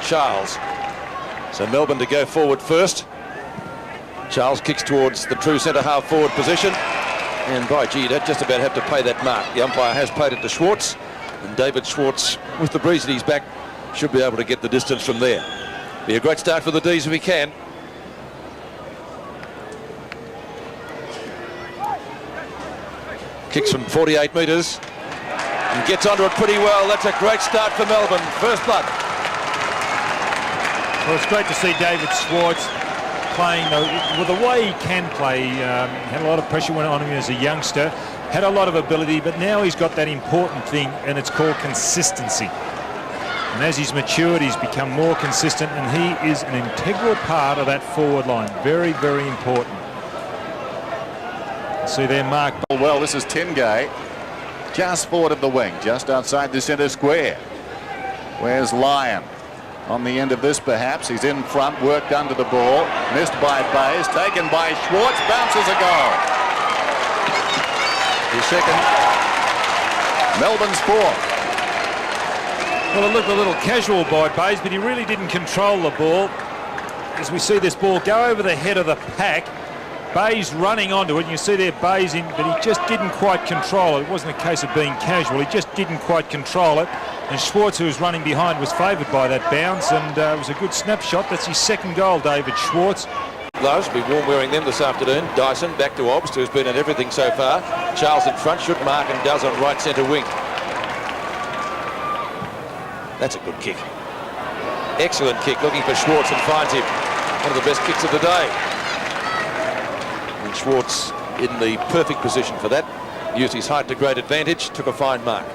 Charles. So Melbourne to go forward first. Charles kicks towards the true centre-half forward position. And by gee, you'd just about have to pay that mark. The umpire has paid it to Schwarz. And David Schwarz, with the breeze at his back, should be able to get the distance from there. Be a great start for the D's if he can. Kicks from 48 metres. And gets onto it pretty well. That's a great start for Melbourne. First blood. Well, it's great to see David Schwarz playing with the way he can play. Had a lot of pressure went on him as a youngster, had a lot of ability, but now he's got that important thing, and it's called consistency. And as he's matured, he's become more consistent, and he is an integral part of that forward line. Very, very important. See there, Mark. Well, this is 𝗟𝗏𝘀𝘁𝗁, just forward of the wing, just outside the centre square. Where's Lyon? On the end of this, perhaps. He's in front, worked under the ball. Missed by 𝗍𝗍𝗀, taken by Schwarz, bounces a goal. His second. Melbourne's fourth. Well, it looked a little casual by 𝗍𝗍𝗀, but he really didn't control the ball. As we see this ball go over the head of the pack, 𝗍𝗍𝗀's running onto it, and you see there 𝗍𝗍𝗀's in, but he just didn't quite control it. It wasn't a case of being casual, he just didn't quite control it. And Schwarz, who was running behind, was favoured by that bounce, and it was a good snapshot. That's his second goal, David Schwarz. Gloves will be warm wearing them this afternoon. Dyson back to 𝗍𝗶𝘀𝘁𝗏, who's been at everything so far. Charles in front, should mark, and does on right centre wing. That's a good kick. Excellent kick, looking for Schwarz and finds him. One of the best kicks of the day. And Schwarz in the perfect position for that. Used his height to great advantage, took a fine mark.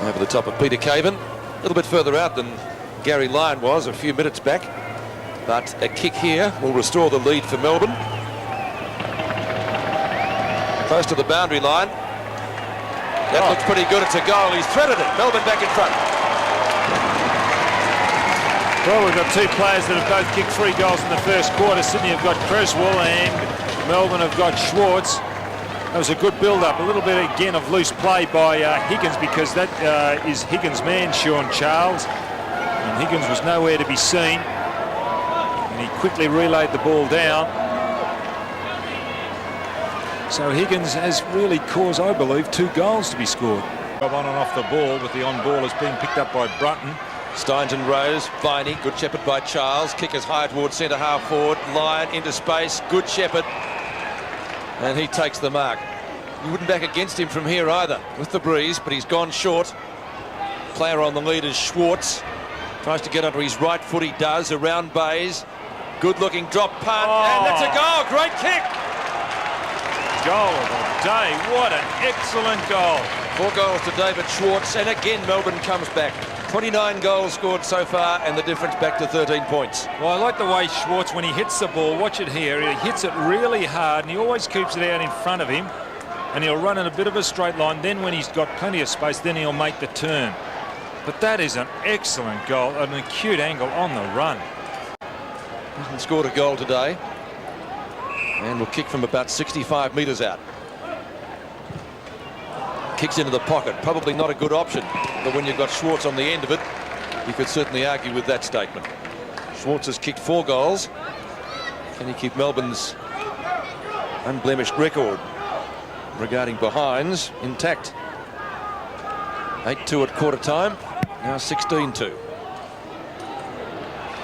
Over the top of 𝗍𝗶𝘀𝘁𝗁, a little bit further out than Gary Lyon was a few minutes back, but a kick here will restore the lead for Melbourne. Close to the boundary line. That looks pretty good. It's a goal. He's threaded it. Melbourne back in front. Well, we've got two players that have both kicked 3 goals in the first quarter. Sydney have got Cresswell and Melbourne have got Schwarz. That was a good build-up. A little bit, again, of loose play by Higgins, because that is Higgins' man, Sean Charles. And Higgins was nowhere to be seen. And he quickly relayed the ball down. So Higgins has really caused, I believe, 2 goals to be scored. On and off the ball, with the on-ball is being picked up by Brunton. Steins and Rose, 𝗍𝗍𝗀𝗀, good shepherd by Charles. Kick is high towards centre-half forward. Lyon into space, good shepherd. And he takes the mark. You wouldn't back against him from here either, with the breeze, but he's gone short. Player on the lead is Schwarz. Tries to get onto his right foot, he does, around 𝗍𝗍𝗀𝗀. Good-looking drop punt, and that's a goal! Great kick! Goal of the day, what an excellent goal. 4 goals to David Schwarz, and again Melbourne comes back. 29 goals scored so far, and the difference back to 13 points. Well, I like the way Schwarz, when he hits the ball, watch it here, he hits it really hard, and he always keeps it out in front of him, and he'll run in a bit of a straight line. Then when he's got plenty of space, then he'll make the turn. But that is an excellent goal, an acute angle on the run. Hasn't scored a goal today, and will kick from about 65 metres out. Kicks into the pocket, probably not a good option, but when you've got Schwarz on the end of it, you could certainly argue with that statement. Schwarz has kicked 4 goals. Can he keep Melbourne's unblemished record regarding behinds intact? 8-2 at quarter time, now 16-2.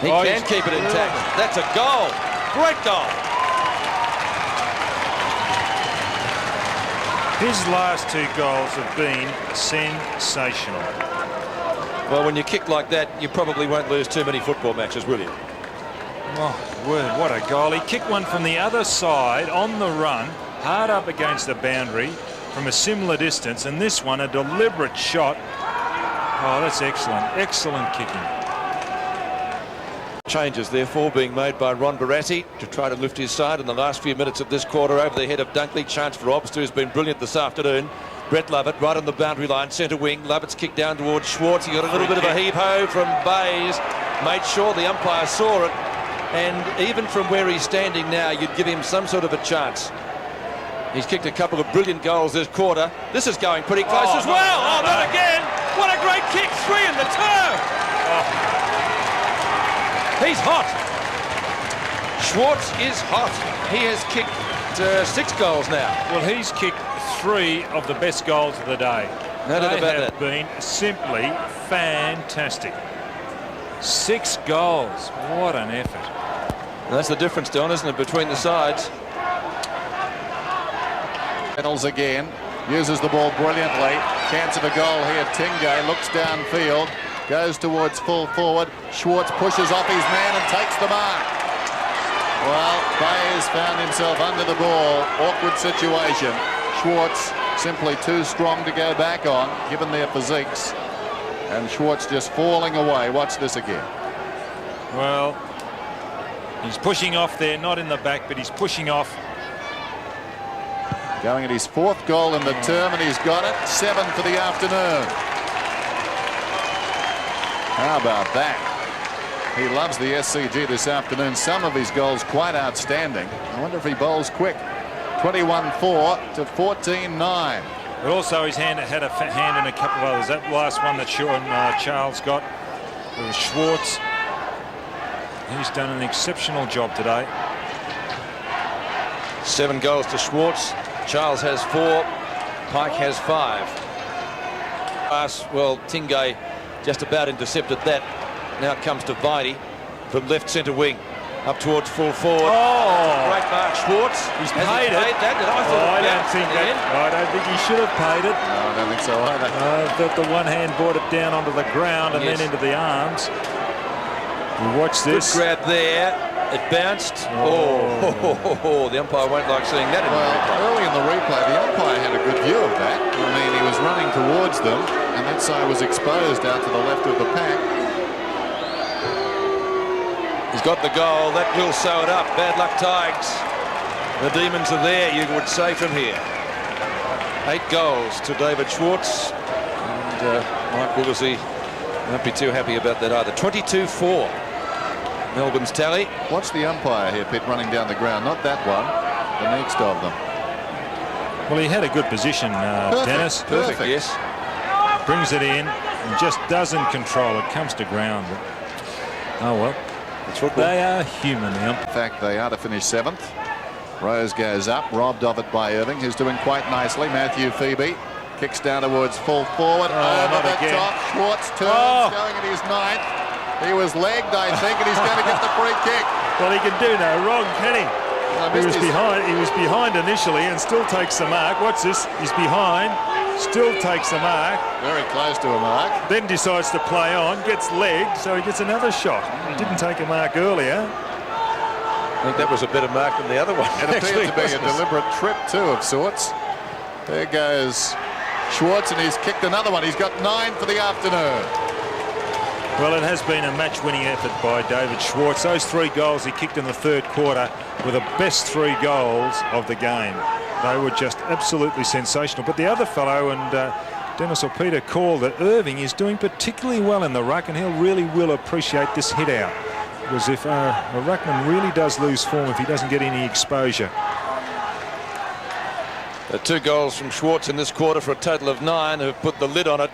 He can keep it intact. That's a goal. Great goal. His last 2 goals have been sensational. Well, when you kick like that, you probably won't lose too many football matches, will you? Oh, word, what a goal. He kicked one from the other side on the run, hard up against the boundary from a similar distance, and this one a deliberate shot. Oh, that's excellent. Excellent kicking. Changes, therefore, being made by Ron Barassi to try to lift his side in the last few minutes of this quarter over the head of Dunkley. Chance for 𝗍𝗶𝘀𝘁𝗏, who's been brilliant this afternoon. Brett Lovett right on the boundary line, centre wing. Lovett's kicked down towards Schwarz. He got a little bit of a heave-ho from 𝗍𝗍𝗀𝗀. Made sure the umpire saw it. And even from where he's standing now, you'd give him some sort of a chance. He's kicked a couple of brilliant goals this quarter. This is going pretty close as well. Oh, not again. What turn! He's hot. Schwarz is hot. He has kicked 6 goals now. Well, he's kicked 3 of the best goals of the day. No doubt They about have that. been simply fantastic. 6 goals. What an effort. That's the difference, Don, isn't it, between the sides? Reynolds again, uses the ball brilliantly. Chance of a goal here. 𝗟𝗏𝗀𝗃 looks downfield, goes towards full forward. Schwarz pushes off his man and takes the mark. Well, 𝗍𝗃's found himself under the ball. Awkward situation. Schwarz simply too strong to go back on, given their physiques. And Schwarz just falling away. Watch this again. Well, he's pushing off there, not in the back, but he's pushing off. Going at his 4th goal in the term, and he's got it. 7 for the afternoon. How about that? He loves the SCG this afternoon. Some of his goals quite outstanding. I wonder if he bowls quick. 21-4 to 14-9. But also his hand had a hand in a couple of others. That last one that Charles got, it was Schwarz. He's done an exceptional job today. 7 goals to Schwarz. Charles has 4. Pike has 5. Well, 𝗟𝗏𝗀𝗃 just about intercepted that. Now it comes to 𝗍𝗍 from left centre wing. Up towards full forward. Oh! Great mark, Schwarz. He's Has paid he it. Paid that? I thought I it don't bounced think in the that. end. I don't think he should have paid it. No, I don't think so either. I thought the one hand brought it down onto the ground and Yes. then into the arms. You watch Good this. grab there. It bounced. Oh, the umpire won't like seeing that in the Well, replay. early in the replay, the umpire had a good view of that. I mean, he was running towards them, and that side was exposed out to the left of the pack. He's got the goal. That will sew it up. Bad luck, Tigers. The demons are there, you would say, from here. 8 goals to David Schwarz. And Mike 𝗟𝗏𝗀𝗃 won't be too happy about that either. 22-4. Melbourne's tally. Watch the umpire here, Pitt, running down the ground. Not that one, the next of them. Well, he had a good position, Dennis. Perfect, yes. Brings it in and just doesn't control it. Comes to ground. Oh, well. It's football. They are human, the umpire. In fact, they are to finish 7th. Rose goes up, robbed of it by Irving, who's doing quite nicely. Matthew Phoebe kicks down towards full forward. Over not the again. top. Schwarz turns, going at his 9th. He was legged, I think, and he's going to get the free kick. Well, he can do no wrong, can he? He was behind. He was behind initially and still takes the mark. What's this? He's behind, still takes the mark. Very close to a mark. Then decides to play on, gets legged, so he gets another shot. He didn't take a mark earlier. I think that was a better mark than the other one. It appeared to be a deliberate trip too, of sorts. There goes Schwarz, and he's kicked another one. He's got 9 for the afternoon. Well, it has been a match-winning effort by David Schwarz. Those 3 goals he kicked in the 3rd quarter were the best 3 goals of the game. They were just absolutely sensational. But the other fellow, and Dennis or Peter called that Irving is doing particularly well in the ruck, and he really will appreciate this hit out. Because if a ruckman really does lose form if he doesn't get any exposure. 2 goals from Schwarz in this quarter for a total of 9 have put the lid on it.